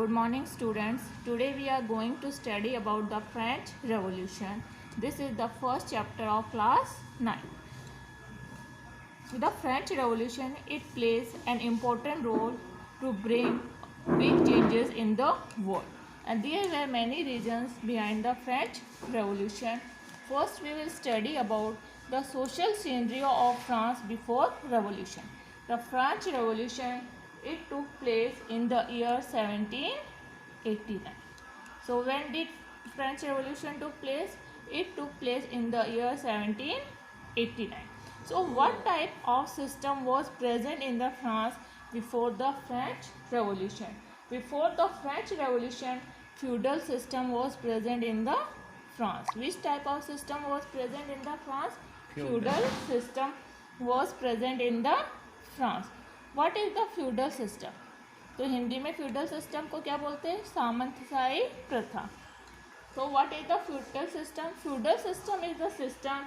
Good morning students. Today we are going to study about the French Revolution. This is the first chapter of class 9. The French Revolution, it plays an important role to bring big changes in the world. And there were many reasons behind the French Revolution. First we will study about the social scenario of France before Revolution. The French Revolution, it took place in the year 1789. So when did French Revolution took place? It took place in the year 1789. So what type of system was present in the France before the French Revolution? Before the French Revolution, feudal system was present in the France. Which type of system was present in the France? Feudal system was present in the France. What is the feudal system? तो हिंदी में feudal system को क्या बोलते हैं? सामंतशाही प्रथा. So what is the feudal system? Feudal system is the system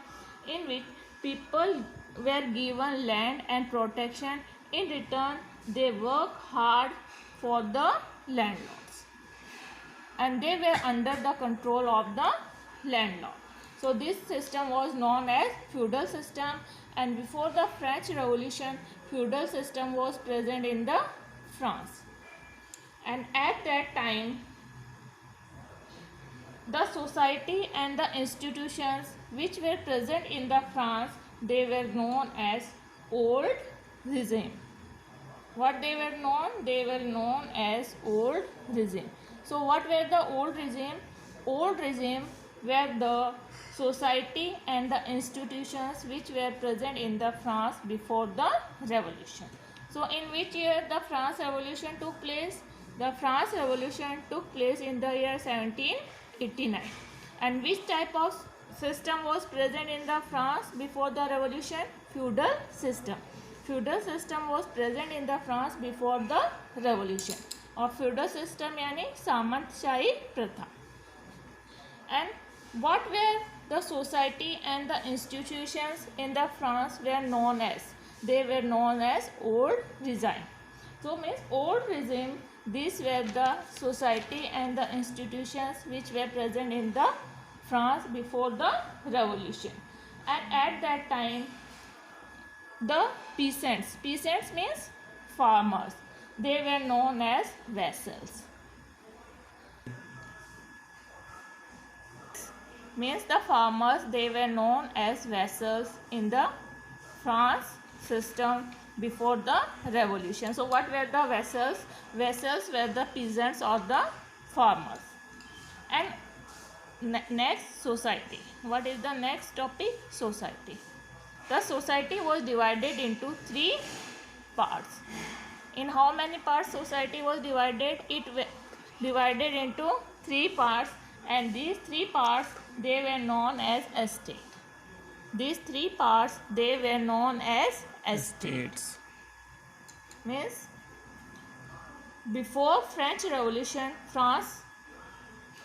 in which people were given land and protection. In return, they work hard for the landlords, and they were under the control of the landlord. So this system was known as feudal system, and before the French Revolution, feudal system was present in the France. And at that time, the society and the institutions which were present in the France, they were known as old regime. What they were known? They were known as old regime. So what were the old regime? Old regime were the society and the institutions which were present in the France before the revolution. So in which year the France Revolution took place? The France Revolution took place in the year 1789. And which type of system was present in the France before the revolution? Feudal system. Feudal system was present in the France before the revolution. और feudal system यानी सामंतशाही प्रथा. And what were the society and the institutions in the France were known as? They were known as old regime. So means old regime, these were the society and the institutions which were present in the France before the revolution. And at that time, the peasants means farmers, they were known as vassals. Means the farmers, they were known as vassals in the France system before the revolution. So what were the vassals? Vassals were the peasants or the farmers. And next, society. What is the next topic? Society. The society was divided into three parts. In how many parts society was divided? It divided into three parts, and these three parts, they were known as estate. These three parts, they were known as estates. Means before French Revolution, France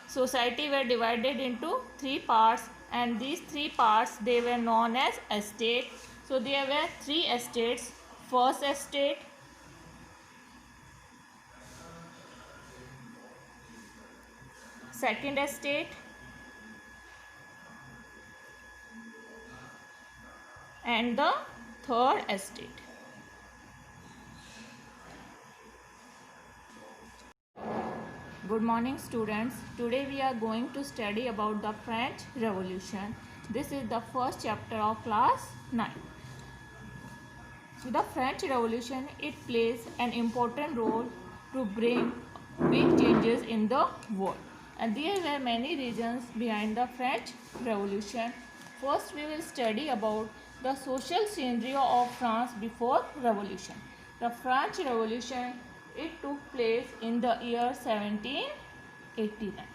society were divided into three parts, and these three parts, they were known as estate. So there were three estates. First estate, second estate, and the third estate. Good morning students. Today we are going to study about the French Revolution. This is the first chapter of class 9. The French Revolution, it plays an important role to bring big changes in the world. And there were many reasons behind the French Revolution. First we will study about the social scenario of France before revolution. The French Revolution, it took place in the year 1789.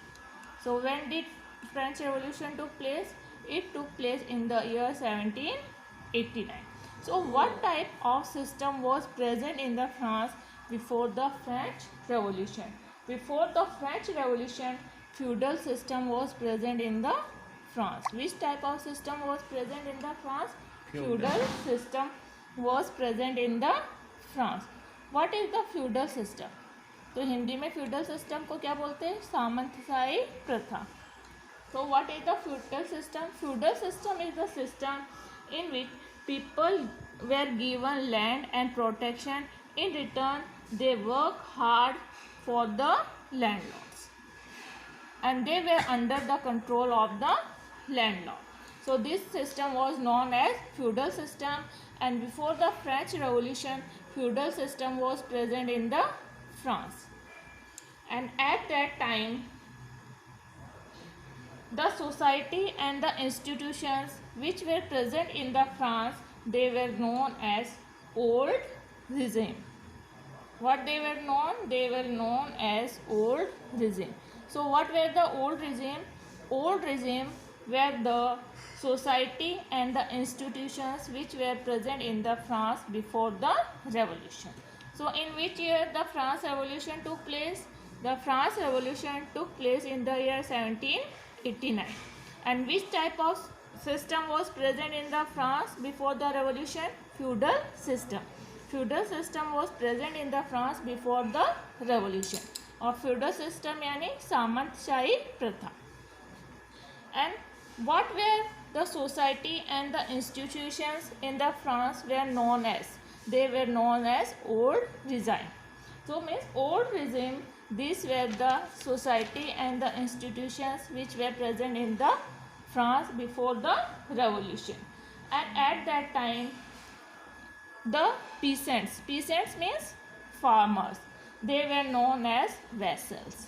So when did French Revolution took place? It took place in the year 1789. So what type of system was present in the France before the French Revolution? Before the French Revolution, feudal system was present in the France. Which type of system was present in the France? Feudal system was present in the France. What is the feudal system? तो हिंदी में feudal system को क्या बोलते हैं? सामंतशाही प्रथा. So what is the feudal system? Feudal system is the system in which people were given land and protection. In return, they work hard for the landlords, and they were under the control of the landlord. So this system was known as feudal system, and before the French Revolution, feudal system was present in the France. And at that time, the society and the institutions which were present in the France, they were known as old regime. What they were known? They were known as old regime. So what were the old regime? Old regime were the society and the institutions which were present in the France before the revolution. So in which year the France Revolution took place? The France Revolution took place in the year 1789. And which type of system was present in the France before the revolution? Feudal system. Feudal system was present in the France before the revolution. और feudal system यानी सामंतशाही प्रथा. And what were the society and the institutions in the France were known as? They were known as old regime. So means old regime, these were the society and the institutions which were present in the France before the revolution. And at that time, the peasants means farmers, they were known as vassals.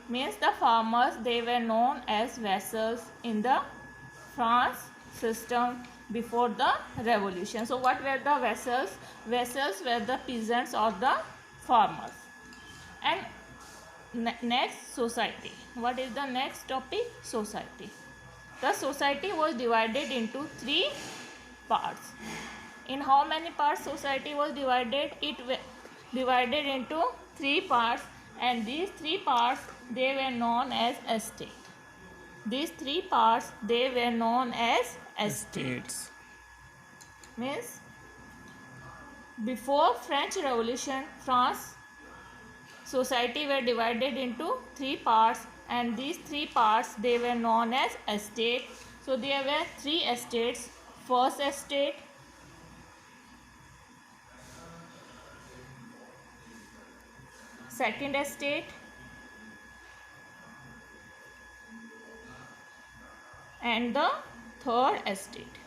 Means the farmers, they were known as vassals in the France system before the revolution. So what were the vassals? Vassals were the peasants or the farmers. And next, society. What is the next topic? Society. The society was divided into 3 parts. In how many parts society was divided? It divided into 3 parts, and these 3 parts, they were known as estate. These 3 parts, they were known as estates. Means before French Revolution, France society were divided into 3 parts, and these 3 parts, they were known as estate. So there were 3 estates. First estate, second estate, and the third estate.